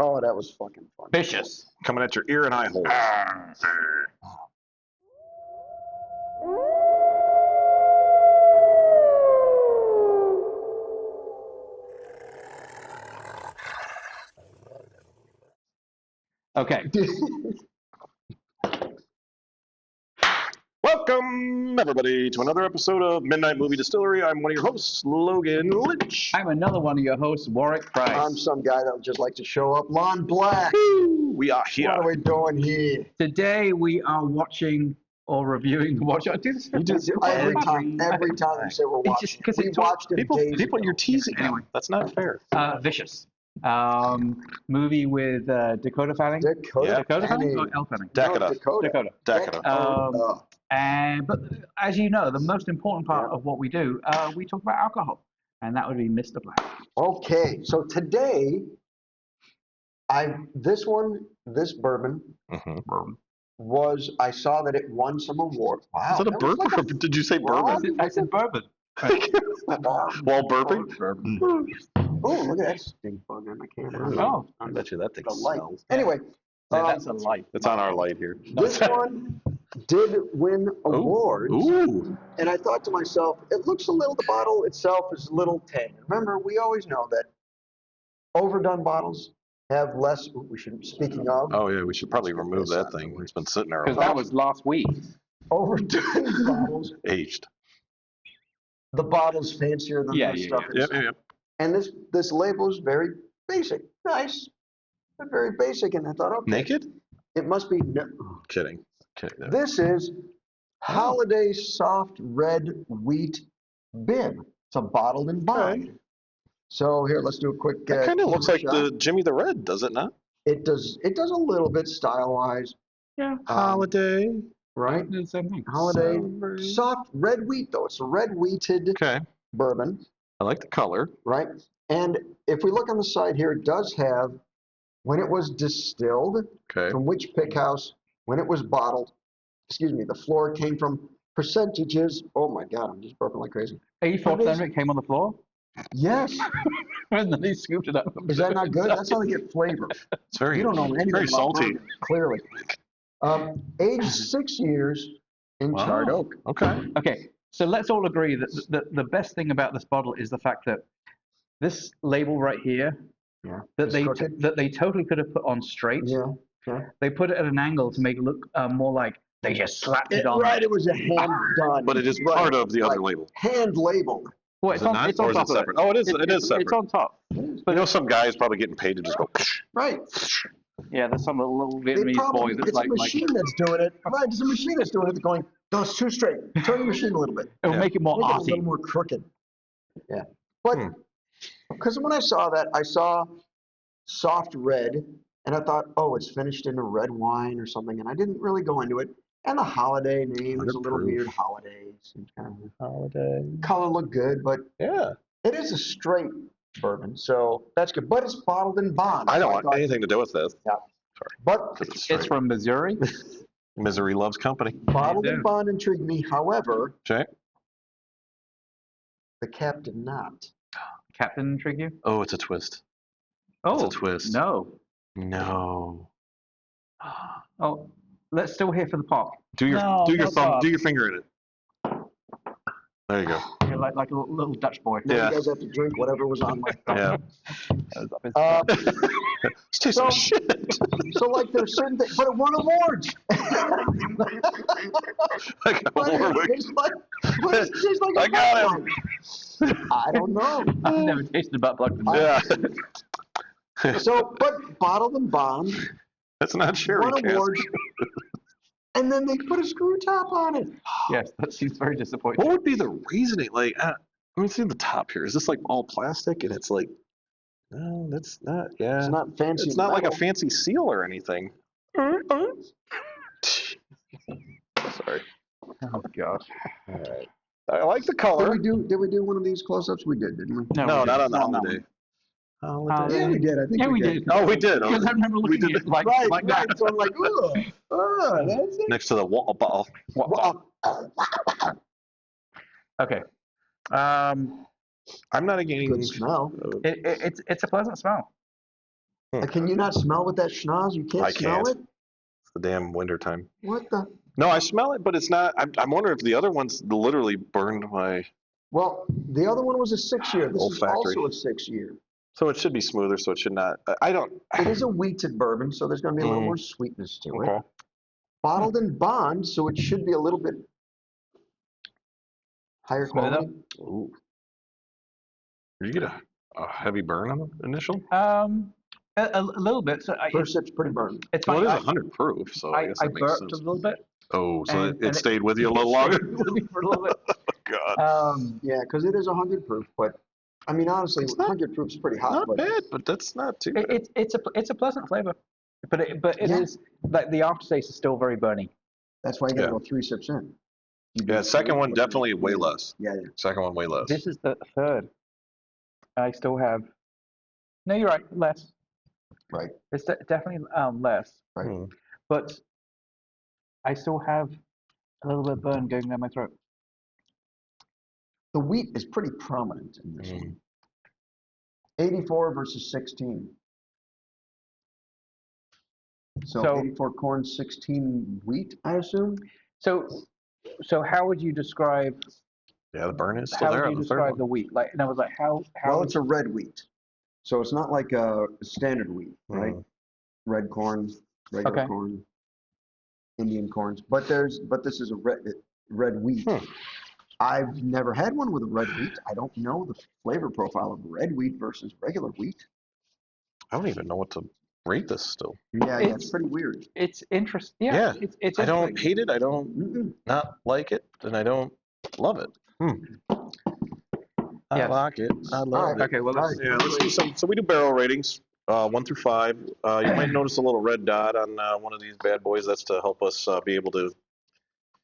Oh, that was fucking fun. Vicious. Coming at your ear and eye holes. Okay. Welcome, everybody, to another episode of Midnight Movie Distillery. I'm one of your hosts, Logan Lynch. I'm another one of your hosts, Warwick Price. I'm some guy that would just like to show up. Lon Black. We are here. What are we doing here? Today we are watching or reviewing. I do this Every time you say we're watching, we watched it People, days ago. you're teasing. Anyway. That's not fair. Vicious. Movie with Dakota Fanning. Dakota. Yeah. Dakota Fanning Fanning. or Elle Fanning? Dakota. Dakota. Dakota. But as you know, the most important part of what we do, we talk about alcohol, and that would be Mr. Black. Okay, so today, this bourbon was, I saw that it won some award. Wow. Is that a bourbon? Like Did you say bourbon? I said bourbon. While burping? Oh, look at that stink bug on the camera. Oh. I bet you that thing The light. smells. Anyway, That's a light. It's on our light here. this one did win awards. Ooh. And I thought to myself, the bottle itself is a little tame. Remember, we always know that overdone bottles have less, speaking of. Oh, yeah, we should probably remove that thing. It's been sitting there. Because that was last week. Overdone bottles, aged. the bottle's fancier than the stuff inside. Yep. And this label is very basic. Nice, but very basic. And I thought, okay. Naked? It must be. Kidding. This is Holladay Soft Red Wheat BIB. It's a bottled and bond. Okay. So here, let's do a quick. That kind of looks like shot. the Jimmy the Red, does it not? It does. It does a little bit style-wise. Yeah. Holiday. Right. The same thing. Holiday soft red wheat though. It's a red wheated bourbon. I like the color. Right. And if we look on the side here, it does have when it was distilled, from which pick house, when it was bottled. Excuse me. The floor came from percentages. Oh my God, I'm just burping like crazy. 84% of it came on the floor. Yes. And then they scooped it up. Is that not good? That's how they get flavor. It's very. You don't know anything very about salty. bourbon, clearly. Aged 6 years in charred oak. Okay. So let's all agree that the best thing about this bottle is the fact that this label right here, that they totally could have put on straight. Yeah. They put it at an angle to make it look more like they just slapped it on. Right, it was a hand done. But it is part of the other label. Hand labeled. Well, it's on top of separate? Oh, it is separate. It's on top. But some guy is probably getting paid to just go. Right. Yeah, there's some little Vietnamese boy that's it's a machine that's doing it. Right, it's a machine that's doing it. It's going, no, it's too straight. Turn the machine a little bit. It'll make it more Make it a arty. little more crooked. Yeah. But, because when I saw that, I saw soft red, and I thought, oh, it's finished in a red wine or something, and I didn't really go into it. And the Holiday name is a little weird. Holiday. Seems kind of Holiday. Color looked good, but it is a straight bourbon, so that's good. But it's bottled in bond. I don't want anything to do with this. Yeah. Sorry. But it's from Missouri. Misery loves company. Bottled in bond intrigued me. However, the cap did not. Captain intrigue you? Oh, it's a twist. Oh, it's a twist. No. Oh, let's still hear for the pop. Do your thumb. Do your finger in it. There you go. Yeah, like a little Dutch boy. You guys have to drink whatever was on my thumb. It's tasting like shit. So like there's certain things, but it won awards. I got him. I don't know. I've never tasted butt plug. So, but bottled and bond. That's not sherry. Won awards. And then they put a screw top on it. Yes, that seems very disappointing. What would be the reasoning? Like, let me see the top here. Is this like all plastic? And it's like, no, that's not. Yeah, it's not fancy. It's not like a fancy seal or anything. Sorry. Oh God. All right. I like the color. Did we do one of these close-ups? We did, didn't we? No, not on the Holiday. Yeah, we did. I think we did. Oh, we did. Because I remember looking at it like that. So I'm like, oh, that's it. Next to the water bottle. Okay. I'm not getting good smell. It's a pleasant smell. Can you not smell with that schnoz? You can't smell it? It's the damn winter time. What the? No, I smell it, but it's not. I'm wondering if the other ones literally burned my. Well, the other one was a 6-year. This is Olfactory. also a 6-year. So it should be smoother. So it should not. I don't. It is a wheated bourbon, so there's going to be a little more sweetness to it. Bottled in bond, so it should be a little bit higher quality. Ooh. Did you get a heavy burn on the initial? A little bit. So First sip's pretty burned. it's Well, funny. it is 100 proof, so I guess that makes burped sense. a little bit. Oh, so and it stayed with you a little longer? With me for a little bit. God. Yeah, because it is 100 proof, but I mean, honestly, 100 proof is pretty hot. Not bad, but that's not too bad. It's a pleasant flavor, but it Yeah. is like the aftertaste is still very burning. That's why you got to go 3 sips in. Yeah, second one definitely way less. Yeah. Second one way less. This is the third. I still have. No, you're right. Less. Right. It's definitely less. Right. But I still have a little bit of burn going down my throat. The wheat is pretty prominent in this one. 84 versus 16. So 84 corn, 16 wheat, I assume. So how would you describe? Yeah, the burn is still How there would on you the third describe one. the wheat? Like, and I was like, how? Well, it's a red wheat, so it's not like a standard wheat, right? Red corn, regular corn, Indian corns, but this is a red wheat. I've never had one with a red wheat. I don't know the flavor profile of red wheat versus regular wheat. I don't even know what to rate this still. Yeah, it's pretty weird. It's interesting. Yeah, it's I don't interesting. hate it. I don't not like it, and I don't love it. I like it. I love it. Okay, well, let's do some. So we do barrel ratings, 1 through 5. You might notice a little red dot on one of these bad boys. That's to help us be able to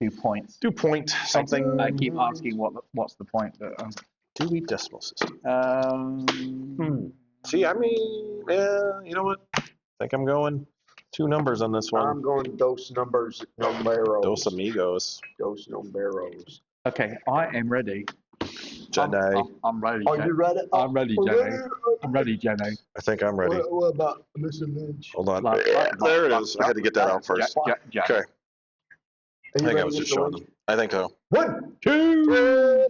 2 points. do point something. I keep asking what's the point. But, 2-week decimal system. See, I mean, yeah, you know what? I think I'm going 2 numbers on this one. I'm going dos numberos. Dos amigos. Dos numberos. okay, I am ready. Jedi. I'm ready. Are you ready? I'm ready, Jenny. I'm ready, Jenny. I think I'm ready. What about Mr. Lynch? Hold on. There it is. I had to get that out first. Okay. I think I was just showing them. I think so. 1, 2.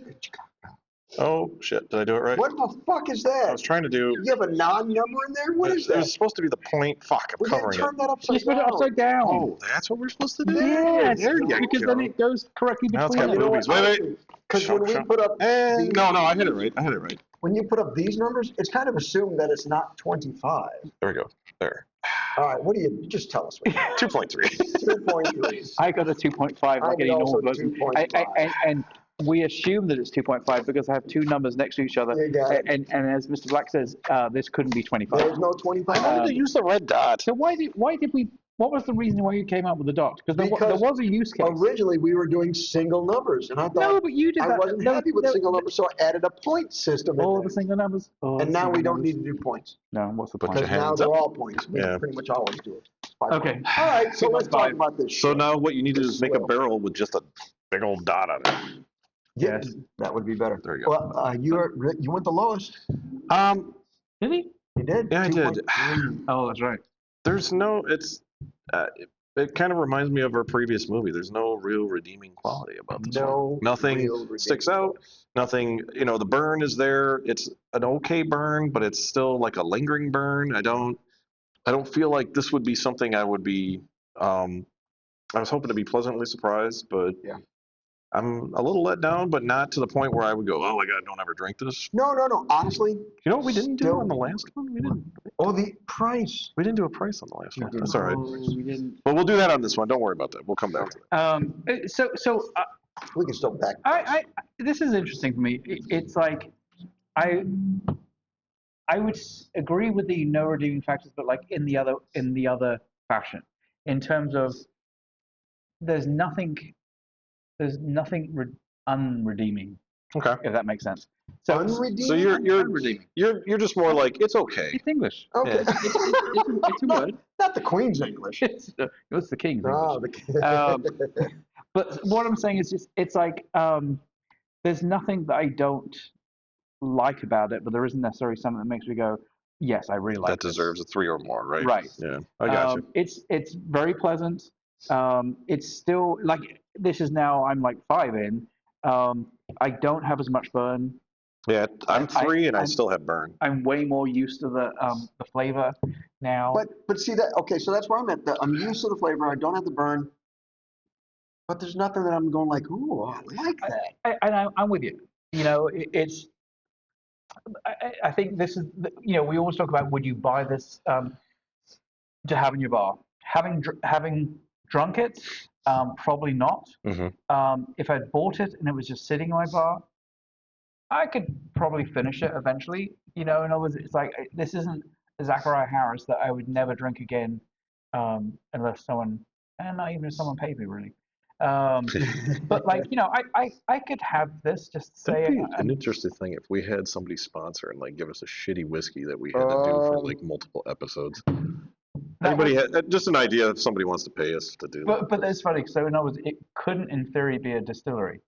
Oh, shit. Did I do it right? What the fuck is that? I was trying to do. You have a non-number in there? What is It that? was supposed to be the point. Fuck, I'm covering Turn it. that You upside put it upside down. Oh, that's what we're supposed to do? Yes, There you because go. then it goes correctly Now it's between got them. boobies. Wait. Because when we put up No, I hit it right. when you put up these numbers, it's kind of assumed that it's not 25. There we go. There. All right, what do you just tell us? 2.3. 2.3. I got a 2.5 like any normal person. 2.5. And we assume that it's 2.5 because I have 2 numbers next to each other. You got it. And as Mr. Black says, this couldn't be 25. There's no 25. Why did they use the red dot? So why did we? What was the reason why you came up with the dot? Because there was a use case. Originally, we were doing single numbers, and I thought No, but you did that. I wasn't happy with single numbers, so I added a point system. All in the there. single numbers. And now we don't need to do points. No, what's the Put point? your Because now hands they're up. all points. We Yeah. pretty much always do it. Okay. All right, so let's talk 2.5. about this. So shit. now what you need to do is make a Swell. barrel with just a big old dot on it. Yes. That would be better. There you go. Well, you went the lowest. Did he? You did? Yeah, I did. 2.3. Oh, that's right. There's no, it kind of reminds me of our previous movie. There's no real redeeming quality about this one. No. Nothing real sticks redeeming out. Nothing, the burn is there. It's an okay burn, but it's still like a lingering burn. I don't feel like this would be something I would be, I was hoping to be pleasantly surprised, but Yeah. I'm a little let down, but not to the point where I would go, oh my God, don't ever drink this. No. Honestly. You know what we didn't do Still- on the last one? Oh, the price. We didn't do a price on the last one. didn't. That's all right. We didn't. But we'll do that on this one. Don't worry about that. We'll come back to that. So We can still back. this is interesting for me. It's like I would agree with the no redeeming factors, but like in the other fashion, in terms of there's nothing unredeeming. Okay. If that makes sense. So Unredeeming? So you're unredeeming. you're just more like it's okay. It's English. Okay. It's a word. Not the Queen's English. It's the King's Oh, English. the But what I'm saying is just it's like there's nothing that I don't like about it, but there isn't necessarily something that makes me go, yes, I really like that this. deserves a 3 or more, right? Right. Yeah, I got you. It's very pleasant. It's still like this is now I'm like 5 in. I don't have as much burn. Yeah, I'm 3 and I I'm- still have burn. I'm way more used to the flavor now. But see that, okay, so that's where I'm at. I'm used to the flavor. I don't have the burn, but there's nothing that I'm going like, ooh, I like that. I'm with you. You know, I think this is, you know, we always talk about would you buy this to have in your bar? Having drunk it, probably not. If I'd bought it and it was just sitting in my bar, I could probably finish it eventually. You know, in other words, it's like this isn't Zachariah Harris that I would never drink again, unless someone, and not even if someone paid me really. But like, you know, I could have this just to That'd say be an interesting thing if we had somebody sponsor and like give us a shitty whiskey that we had to do for like multiple episodes. Anybody had just an idea if somebody wants to pay us to do that? But it's funny. So in other words, it couldn't in theory be a distillery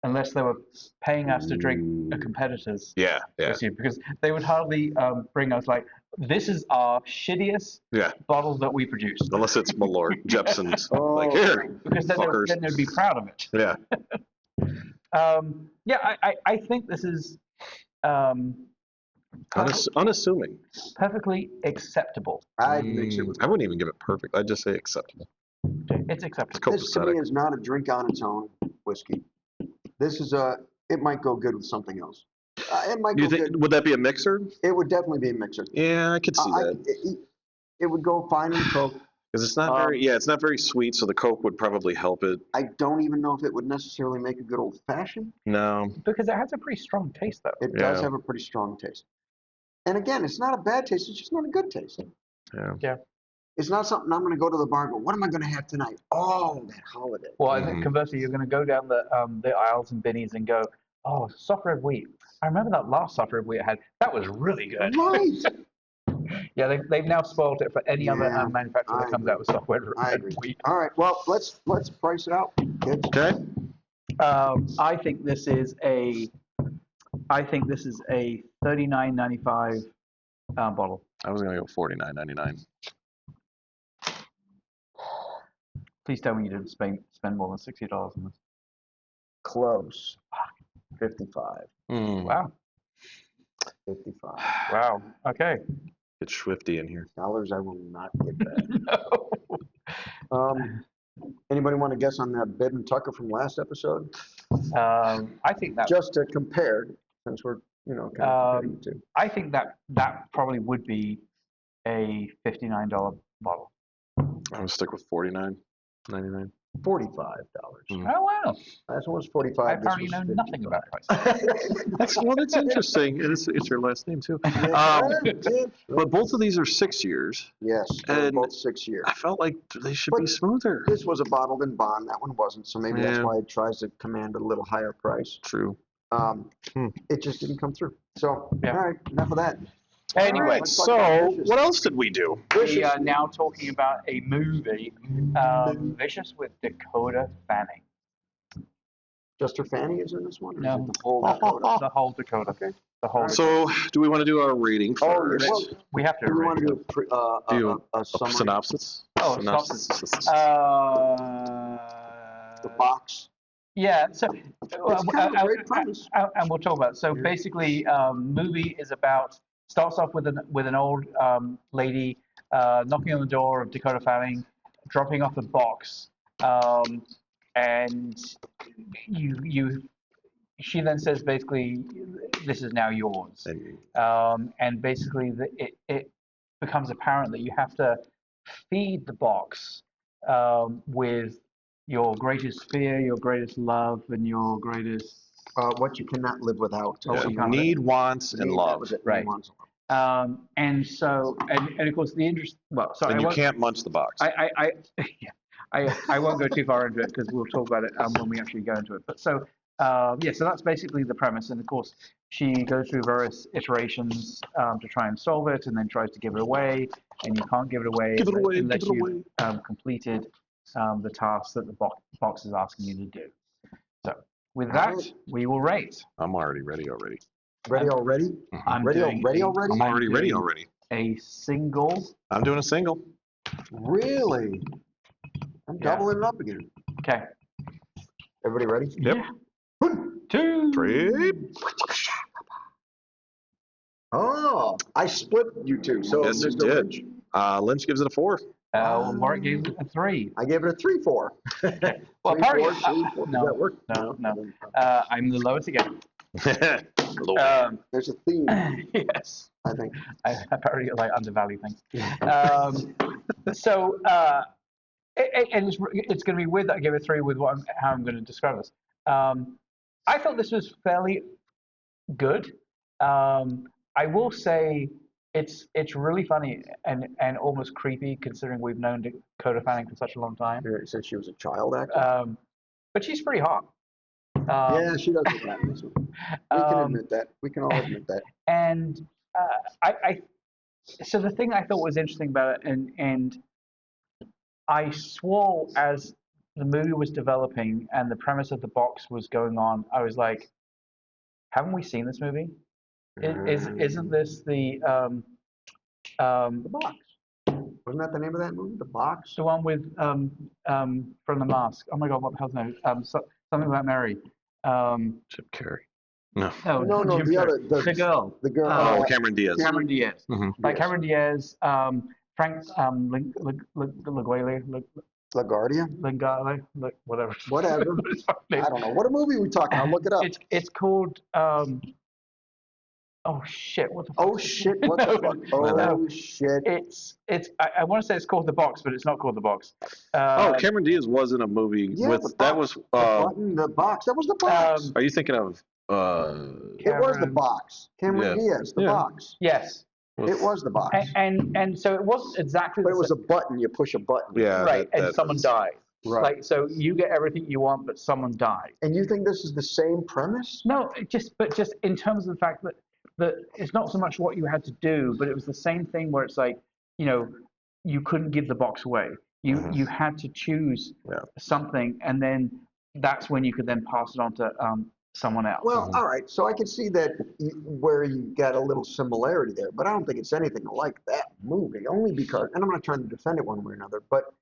unless they were paying us to drink a competitor's Yeah, yeah, whiskey, because they would hardly bring us like, this is our shittiest yeah. bottle that we produce. Unless it's Malort Jepson's. Oh, Like, here, Because then fuckers. they'd be proud of it. Yeah. Yeah, I think this is Unassuming. perfectly acceptable. I'd mix it with. I wouldn't even give it perfect. I'd just say acceptable. It's acceptable. This to me is not a drink on its own whiskey. This is it might go good with something else. It might You go think good. would that be a mixer? It would definitely be a mixer. Yeah, I could see that. It would go fine in Coke. Because it's not very, it's not very sweet, so the Coke would probably help it. I don't even know if it would necessarily make a good old fashioned. No. Because it has a pretty strong taste, though. It does have a pretty strong taste. And again, it's not a bad taste. It's just not a good taste. Yeah. It's not something I'm going to go to the bar and go, what am I going to have tonight? Oh, that Holladay. Well, I think conversely, you're going to go down the aisles and binnies and go, oh, soft red wheat. I remember that last soft red wheat I had. That was really good. Right. Yeah, they've now spoiled it for any other Yeah, manufacturer that comes out with soft red wheat. All right. Well, let's price it out, kids. Okay. I think this is a $39.95 bottle. I was gonna go $49.99. Please tell me you didn't spend more than $60 on this. Close. 55. Wow. 55. Wow. Okay. Get Swifty in here. Dollars I will not get back. No. Anybody want to guess on that Bibb and Tucker from last episode? I think that Just to compare, since we're, kind of comparing the two. I think that probably would be a $59 bottle. I'm gonna stick with $49.99. $45. Oh wow! Last one was 45. I this apparently was know 55. nothing about prices. That's interesting. It's your last name too. But both of these are 6 years. Yes, they're And both 6 years. I felt like they should be But smoother. This was a bottled in bond. That one wasn't. So maybe that's Yeah. why it tries to command a little higher price. True. It just didn't come through. So, Yeah. all right, enough of that. Anyway, All right, let's talk about So Vicious. what else did we do? we are now talking about a movie, Vicious with Dakota Fanning. Just her Fanny is in this one? Or No. is it the whole Dakota? The whole Dakota. Okay. The whole. So do we want to do our rating Oh, first? well, we have to. do we want to read do a A summary? synopsis? Oh, synopsis. The box? Yeah. So. It's kind of a great premise. And we'll talk about it. So basically, movie is about starts off with an old lady knocking on the door of Dakota Fanning, dropping off a box, and she then says basically, this is now yours, and basically it becomes apparent that you have to feed the box with your greatest fear, your greatest love, and your greatest What you cannot live without. Oh, Yeah. you can't Need, wants, and That love. was it. Right. Wants and love. and so and of course the interest. Well, sorry, And I you won't, can't munch the box. I won't go too far into it because we'll talk about it when we actually go into it. But so so that's basically the premise, and of course she goes through various iterations to try and solve it, and then tries to give it away, and you can't give it away Give it away, unless give it you've completed the task that the box is asking you to do. So with that, we will rate. I'm already ready already. Ready already? I'm Ready, doing ready a- already? I'm already ready doing already. A single. I'm doing a single. Really? I'm Yeah. doubling it up again. Okay. Everybody ready? Yep. Yeah. 2. 3. Oh, I split you two. So Yes, you Mr. did. Lynch, Lynch gives it a 4. Mark gave it a 3. I gave it a 3-4. Okay. Well, 3-4, apparently, 3-4. Does no, that work? no. I'm the lowest again. There's a theme, Yes. I think. I apparently like undervalue things. So, and it's going to be weird that I gave it a 3 with how I'm going to describe this. I thought this was fairly good. I will say it's really funny and almost creepy considering we've known Dakota Fanning for such a long time. Since she was a child actor. But she's pretty hot. Yeah, she does look that in this one. We can admit that. We can all admit that. And so the thing I thought was interesting about it, and I swore as the movie was developing and the premise of the box was going on, I was like, haven't we seen this movie? Isn't this the box? Wasn't that the name of that movie? The Box? the one with from The Mask? Oh my God, what the hell's name? Something about Mary. Chip Carey. No. No, Jim the Carrey. other, The girl. The girl. Oh, Cameron Diaz. Cameron Diaz. Mhm. Like Yes. Cameron Diaz, Frank LaGuardia, LaGuardia? whatever. Whatever. I don't know. What a movie we talking? I'll look it up. It's called. Oh shit! What the fuck? Oh shit! What the fuck? Oh shit! It's. I want to say it's called The Box, but it's not called The Box. Oh, Cameron Diaz was in a movie Yeah, with the that box. was. The button, the box. That was the box. Are you thinking of? It was the Cameron- box. Cameron Yeah. Diaz. The Yeah. box. Yes, It was the box. and so it wasn't exactly. But the it was same. a button. You push a button. Yeah. Right, and that someone was- died. Right. Like so, you get everything you want, but someone died. And you think this is the same premise? No, but just in terms of the fact that it's not so much what you had to do, but it was the same thing where it's like, you couldn't give the box away. You had to choose something, and then that's when you could then pass it on to someone else. Well, all right. So I can see that where you got a little similarity there, but I don't think it's anything like that movie. Only because, and I'm not trying to defend it one way or another, but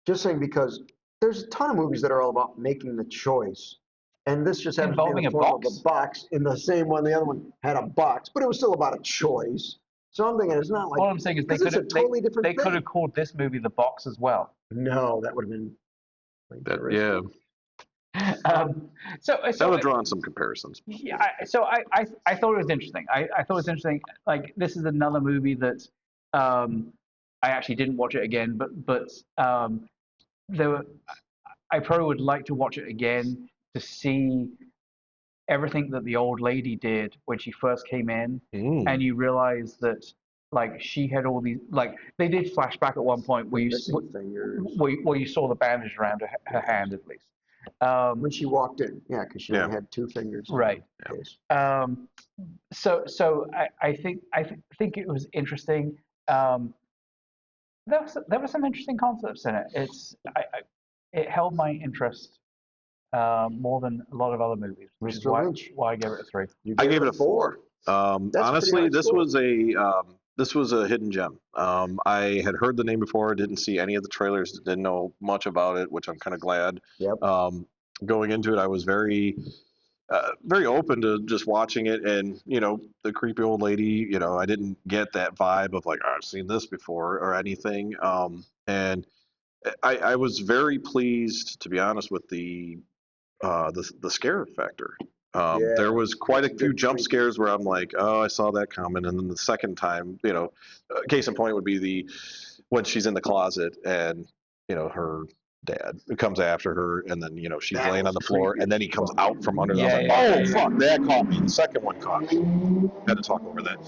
just saying because there's a ton of movies that are all about making the choice. And this just happens to be Involving in a the form box? of a box in the same one. The other one had a box, but it was still about a choice. So I'm thinking it's not like. All I'm saying is they 'cause could it's a totally different they thing. could have called this movie The Box as well. No, that would have been. Yeah. So That would draw on some comparisons. yeah, I thought it was interesting. I thought it was interesting. Like this is another movie that I actually didn't watch it again, but there were, I probably would like to watch it again to see everything that the old lady did when she first came in, and you realize that like she had all these like they did flashback at one point where you Missing fingers. where you saw the bandage around her hand at least. When she walked in, yeah, because she only had 2 fingers. Right. Yes. So I think it was interesting. There were some interesting concepts in it. It held my interest more than a lot of other movies, which is Mr. Lynch. why I gave it a 3. You I gave it a 4. Honestly, pretty high this score. was a hidden gem. I had heard the name before, didn't see any of the trailers, didn't know much about it, which I'm kind of glad. Yep. Going into it, I was very open to just watching it, and the creepy old lady. I didn't get that vibe of like, I've seen this before or anything. And I was very pleased, to be honest, with the scare factor. There was quite a few jump scares where I'm like, oh, I saw that coming. And then the second time, case in point would be when she's in the closet and, her dad comes after her and then, she's That laying on was the floor creepy. and then he comes out from under Yeah, the yeah, oh, fuck, that caught me. The second one caught me. Had to talk over that.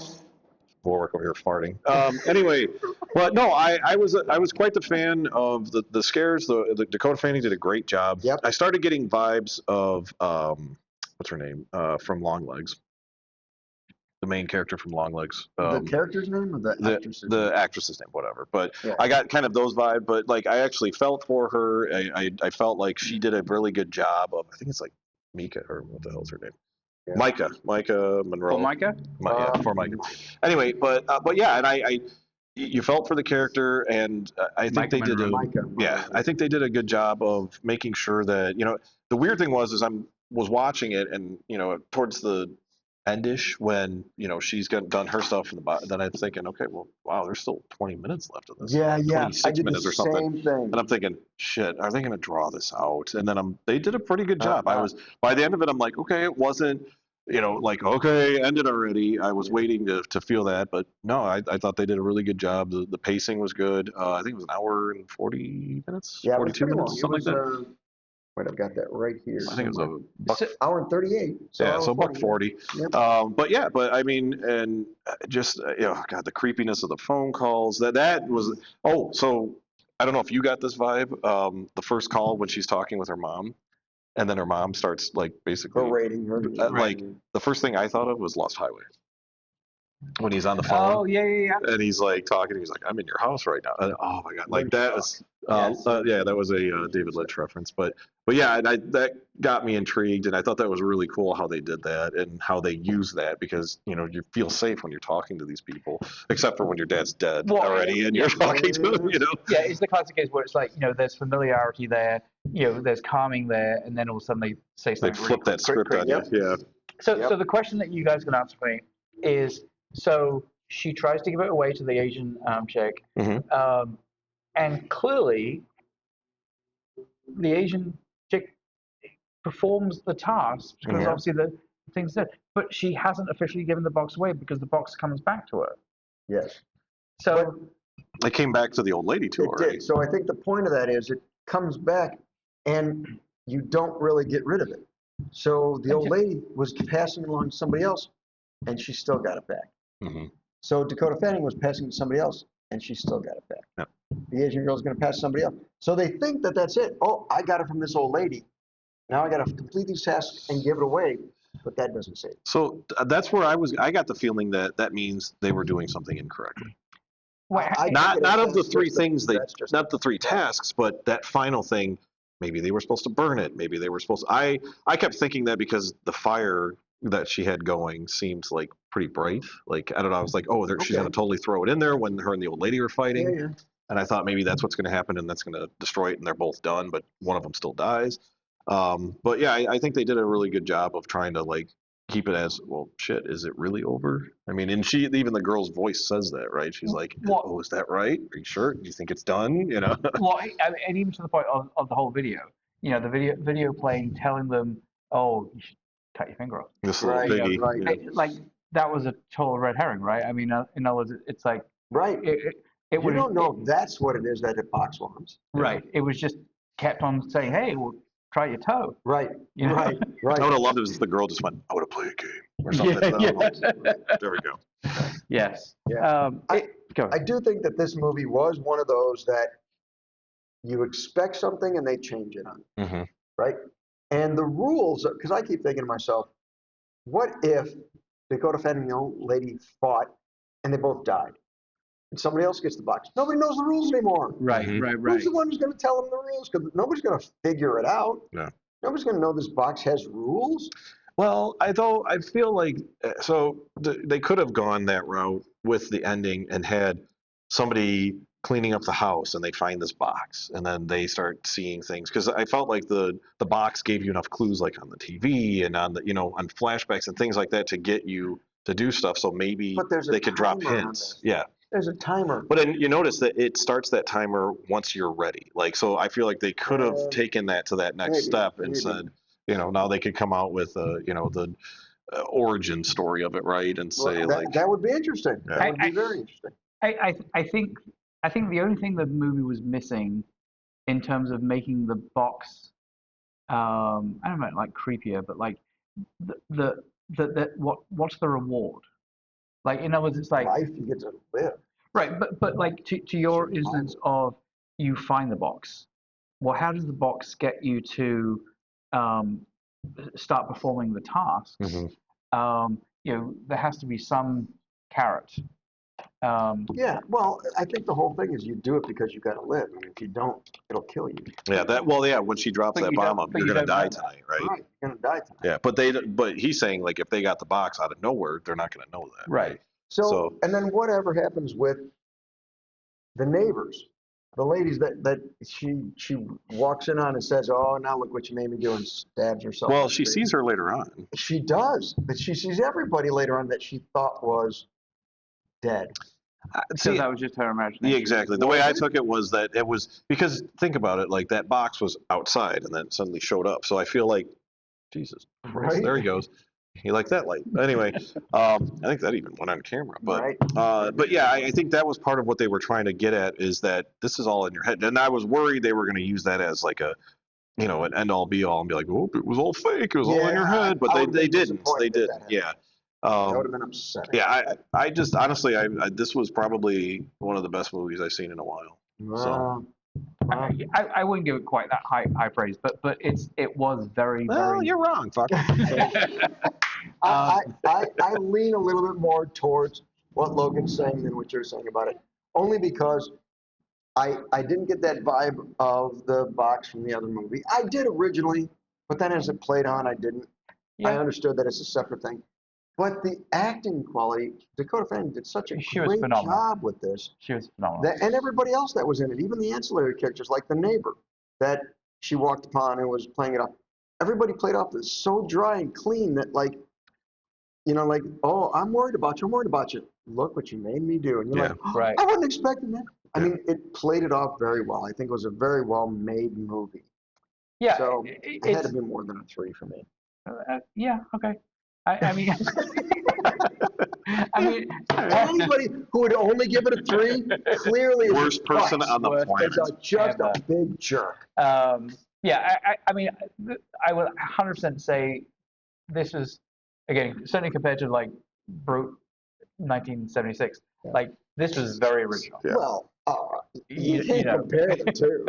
Warwick over here farting. Anyway, but no, I was quite the fan of the scares. The Dakota Fanning did a great job. Yep. I started getting vibes of what's her name from Longlegs, the main character from Longlegs. The character's name or the actress's name? The actress's name, whatever. But Yeah. I got kind of those vibes. But like, I actually felt for her. I felt like she did a really good job of. I think it's like Mika or what the hell's her name? Micah Monroe. For Micah? For Micah. Anyway, but yeah, and you felt for the character, and I think Micah they did Monroe. I think they did a good job of making sure that the weird thing was was watching it, and towards the endish when she's done her stuff in the bottom, then I'm thinking, okay, well, wow, there's still 20 minutes left of this. Yeah. 26 I did minutes the or something. same thing. And I'm thinking, shit, are they going to draw this out? And then they did a pretty good job. By the end of it, I'm like, okay, it wasn't, like, okay, ended already. I was waiting to feel that, but no, I thought they did a really good job. The pacing was good. I think it was an hour and 40 minutes, Yeah, 42 minutes, long. something like that. Wait, I've got that right here. I think it was a buck. Hour and 38. So buck 40. Yep. But I mean, and just God, the creepiness of the phone calls. That was. Oh, so I don't know if you got this vibe. The first call when she's talking with her mom, and then her mom starts like basically berating her. like the first thing I thought of was Lost Highway. When he's on the phone. Oh yeah. And he's like talking. He's like, "I'm in your house right now." And, oh my God, like that was. Yes. That was a David Lynch reference, but yeah, and that got me intrigued, and I thought that was really cool how they did that and how they use that, because you feel safe when you're talking to these people, except for when your dad's dead already and you're talking to him. Yeah, it's the classic case where it's like there's familiarity there, there's calming there, and then all of a sudden they say something. They flip that script on you. Yeah. So the question that you guys can answer for me is: so she tries to give it away to the Asian chick. Mm-hmm. And clearly, the Asian chick performs the task because obviously the thing's there. But she hasn't officially given the box away because the box comes back to her. Yes. So they came back to the old lady too already. Did. So I think the point of that is it comes back and you don't really get rid of it. So the old lady was passing it along to somebody else, and she still got it back. Mm-hmm. So Dakota Fanning was passing it to somebody else, and she still got it back. Yep. The Asian girl is going to pass somebody else. So they think that that's it. Oh, I got it from this old lady. Now I got to complete these tasks and give it away, but that doesn't say it. So that's where I got the feeling that means they were doing something incorrectly. Not of the three things not the three tasks, but that final thing. Maybe they were supposed to burn it. Maybe they were supposed to. I kept thinking that because the fire that she had going seemed like pretty bright. Like, I don't know. I was like, oh, she's going to totally throw it in there when her and the old lady are fighting. Yeah. And I thought maybe that's what's going to happen, and that's going to destroy it, and they're both done, but one of them still dies. But yeah, I think they did a really good job of trying to like keep it as, well, shit, is it really over? I mean, and even the girl's voice says that, right? She's like, oh, is that right? Are you sure? Do you think it's done? Well, and even to the point of the whole video, the video playing, telling them, oh, you should cut your finger off. This little biggie. Right. Like, that was a total red herring, right? I mean, in other words, it's like, right. You don't know if that's what it is that it box wants. Right. It was just kept on saying, hey, well, try your toe. Right. Right. I would have loved it if the girl just went, I want to play a game or something. Yeah. There we go. Yes. Yeah. Go ahead. I do think that this movie was one of those that you expect something and they change it on. Mm-hmm. Right. And the rules, because I keep thinking to myself, what if Dakota Fanning and the old lady fought and they both died? And somebody else gets the box. Nobody knows the rules anymore. Right. Who's the one who's going to tell them the rules? Because nobody's going to figure it out. No. Nobody's going to know this box has rules. Well, I feel like they could have gone that route with the ending and had somebody cleaning up the house and they find this box and then they start seeing things, because I felt like the box gave you enough clues, like on the TV and on the on flashbacks and things like that, to get you to do stuff. So maybe they could drop hints. Yeah. There's a timer. But then you notice that it starts that timer once you're ready. Like, so I feel like they could have taken that to that next step and said, now they could come out with the origin story of it, right? And say that would be interesting. Yeah. That would be very interesting. I think the only thing the movie was missing in terms of making the box, I don't know, like creepier, but like what's the reward? Like, in other words, it's like life you get to live. Right, but like to your instance of you find the box. Well, how does the box get you to start performing the tasks? Mm-hmm. There has to be some carrot Yeah, well, I think the whole thing is you do it because you got to live. And if you don't, it'll kill you. Yeah, when she drops But that you bomb don't- up, but you're you gonna don't die know that. tonight, right? Right, you're gonna die tonight. Yeah, but he's saying like if they got the box out of nowhere, they're not gonna know that. Right. So, and then whatever happens with the neighbors, the ladies that she walks in on and says, "Oh, now look what you made me do," and stabs herself. Well, in the she face. sees her later on. She does, but she sees everybody later on that she thought was dead. So that was just her imagination. Yeah, exactly. The way Was I it? took it was that it was because think about it, like that box was outside and then suddenly showed up. So I feel like, Jesus Christ, Right. there he goes. He liked that light. Anyway, I think that even went on camera. But Right. but yeah, I think that was part of what they were trying to get at is that this is all in your head. And I was worried they were going to use that as like a an end all be all and be like, oh, it was all fake. It was all in your Yeah, head. But I would've they been didn't. disappointed They if didn't. that happened. Yeah. That would have been upsetting. Yeah, I just honestly, I this was probably one of the best movies I've seen in a while. So, I wouldn't give it quite that high praise, but it was very well, very. you're wrong, fuck. I lean a little bit more towards what Logan's saying than what you're saying about it, only because I didn't get that vibe of the box from the other movie. I did originally, but then as it played on, I didn't. I understood that it's a separate thing. But the acting quality, Dakota Fanning did such a She was great phenomenal. job with this. She was phenomenal. That, and everybody else that was in it, even the ancillary characters like the neighbor that she walked upon and was playing it off. Everybody played off this so dry and clean that like, like, oh, I'm worried about you. I'm worried about you. Look what you made me do. And you're like, oh, Right. I wasn't expecting that. I mean, it played it off very well. I think it was a very well made movie. Yeah. So it had to be more than a 3 for me. Yeah. Okay. I mean. I mean. Anybody who would only give it a 3 clearly is Worst person on the planet. Is just a big jerk. Yeah. I mean, I would 100% say this is, again, certainly compared to like Brute 1976, like this was very original. Yeah. Well, you You can't know. compare the two.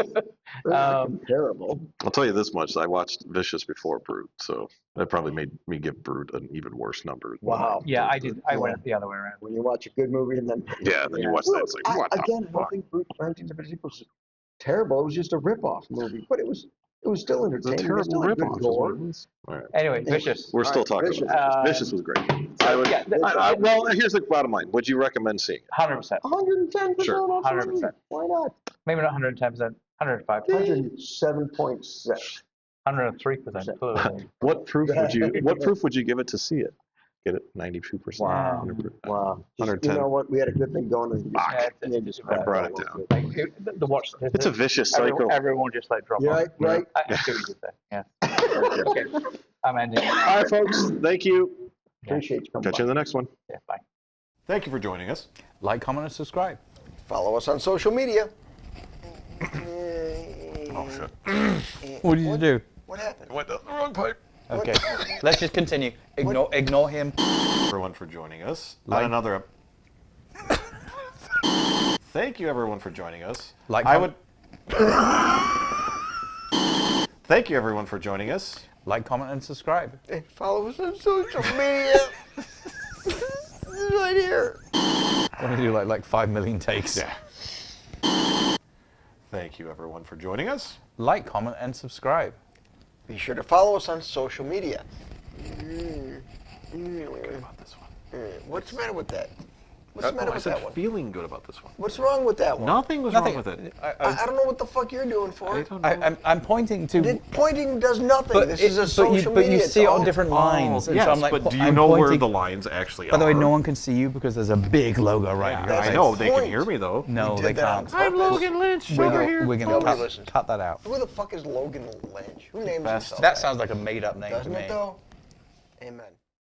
They're not comparable. I'll tell you this much: I watched Vicious before Brute, so that probably made me give Brute an even worse number. Wow. Yeah, I did. I went the other way around. When you watch a good movie and then Then you watch that, it's like, what the again, I don't fuck? think Brute 1976 was terrible. It was just a rip-off movie, but it was still It's a entertaining. It was terrible still had good ripoff. is what gore. it was. All right. Anyway, Vicious. We're still talking Vicious. about Vicious. Vicious was great. Yeah, Well, here's the bottom line. Would you recommend seeing it? 100%. 110%. Sure. 100%. Why not? Maybe not 110%. 105. 107.6. 103%. Clearly. What proof would you give it to see it? Get it 92%. Wow. 100%. Wow. Just, 110. You know what? We had a good thing going. And Yeah, I brought it down. Like, the watch. It's a vicious cycle. Everyone just like drop You're off. right. I see what you said. Yeah. Okay. I'm ending. All right, folks. Thank you. Appreciate you coming Catch you in the next one. Yeah, bye. Thank you for joining us. Like, comment, and subscribe. Follow us on social media. Oh, shit. What did you do? What happened? Went down the wrong pipe. Okay, let's just continue. Ignore him. Everyone for joining us. Like- On another. Thank you, everyone, for joining us. Like, I would. Thank you, everyone, for joining us. Like, comment, and subscribe. Hey, follow us on social media. This is right here. Want to do like 5 million takes? Yeah. Thank you, everyone, for joining us. Like, comment, and subscribe. Be sure to follow us on social media. Feeling good about this one. What's the matter with that? What's the matter I with said that one? feeling good about this one. What's wrong with that one? Nothing was Nothing. wrong with it. I don't know what the fuck you're doing for I it. don't know. I'm pointing to. Pointing does nothing. This is a social but you media. see it on dog. different lines. and yes, so I'm like, but do you I'm know where pointing- the lines actually are? By the way, no one can see you because there's a big logo right Yeah, here. I That's know. the They can point. hear me, though. No, We they did that on can't. purpose. Lynch. We're over here. going Nobody to listens. cut that out. Who the fuck is Logan Lynch? Who names Best. himself That sounds like a made-up name Doesn't to me. it though? Amen.